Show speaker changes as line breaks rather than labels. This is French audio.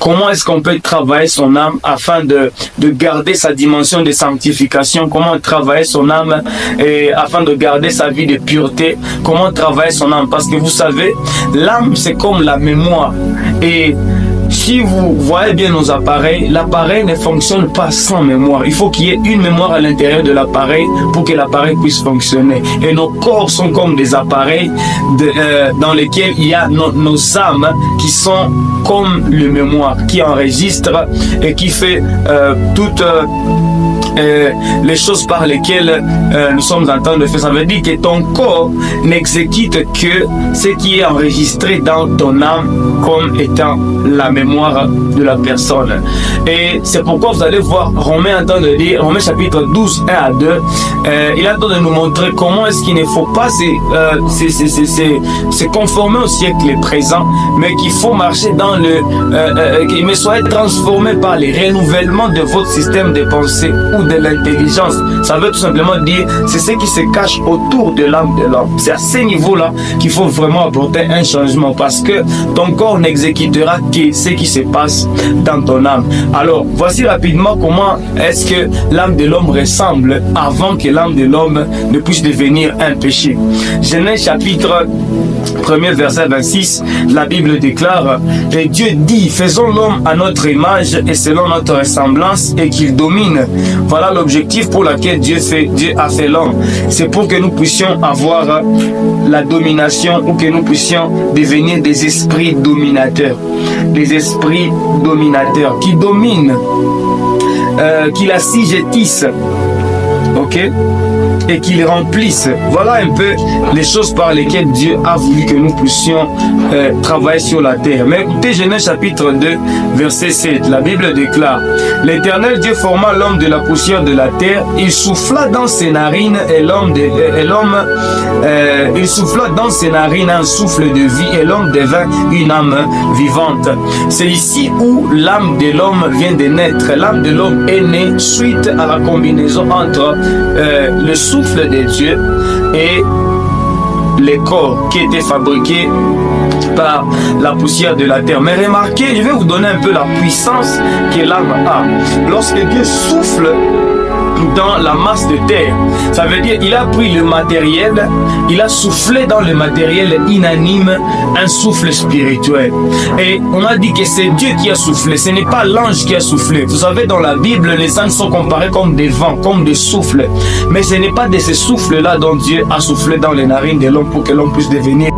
comment est-ce qu'on peut travailler son âme afin de garder sa dimension de sanctification, comment travailler son âme et afin de garder sa vie de pureté, comment travailler son âme, parce que vous savez, l'âme c'est comme la mémoire, et si vous voyez bien nos appareils, l'appareil ne fonctionne pas sans mémoire. Il faut qu'il y ait une mémoire à l'intérieur de l'appareil pour que l'appareil puisse fonctionner. Et nos corps sont comme des appareils dans lesquels il y a nos âmes qui sont comme le mémoire, qui enregistre et qui fait toutes les choses par lesquelles nous sommes en train de faire. Ça veut dire que ton corps n'exécute que ce qui est enregistré dans ton âme comme étant la mémoire de la personne. Et c'est pourquoi vous allez voir Romains en train de dire, Romains chapitre 12, 1 à 2, il a en train de nous montrer comment est-ce qu'il ne faut pas se conformer au siècle présent, mais qu'il faut marcher dans mais soyez transformés par les renouvellements de votre système de pensée ou de l'intelligence. Ça veut tout simplement dire, c'est ce qui se cache autour de l'âme de l'homme. C'est à ce niveau-là qu'il faut vraiment apporter un changement, parce que ton corps n'exécutera que ce qui se passe dans ton âme. Alors, voici rapidement comment est-ce que l'âme de l'homme ressemble avant que l'âme de l'homme ne puisse devenir un péché. Genèse chapitre 1er verset 26, la Bible déclare, et Dieu dit, faisons l'homme à notre image et selon notre ressemblance, et qu'il domine. Voilà l'objectif pour lequel Dieu a fait l'homme. C'est pour que nous puissions avoir la domination, ou que nous puissions devenir des esprits dominateurs. Des esprits dominateurs qui dominent, qui l'assujettissent. Ok? Et qu'ils remplissent. Voilà un peu les choses par lesquelles Dieu a voulu que nous puissions travailler sur la terre. Mais écoutez, Genèse chapitre 2, verset 7, la Bible déclare, l'Éternel Dieu forma l'homme de la poussière de la terre, il souffla dans ses narines il souffla dans ses narines un souffle de vie et l'homme devint une âme vivante. C'est ici où l'âme de l'homme vient de naître. L'âme de l'homme est née suite à la combinaison entre le souffle de Dieu et les corps qui étaient fabriqués par la poussière de la terre. Mais remarquez, je vais vous donner un peu la puissance que l'âme a. Lorsque Dieu souffle dans la masse de terre, ça veut dire il a pris le matériel, il a soufflé dans le matériel inanime un souffle spirituel. Et on a dit que c'est Dieu qui a soufflé, ce n'est pas l'ange qui a soufflé. Vous savez, dans la Bible, les anges sont comparés comme des vents, comme des souffles. Mais ce n'est pas de ces souffles-là dont Dieu a soufflé dans les narines de l'homme pour que l'homme puisse devenir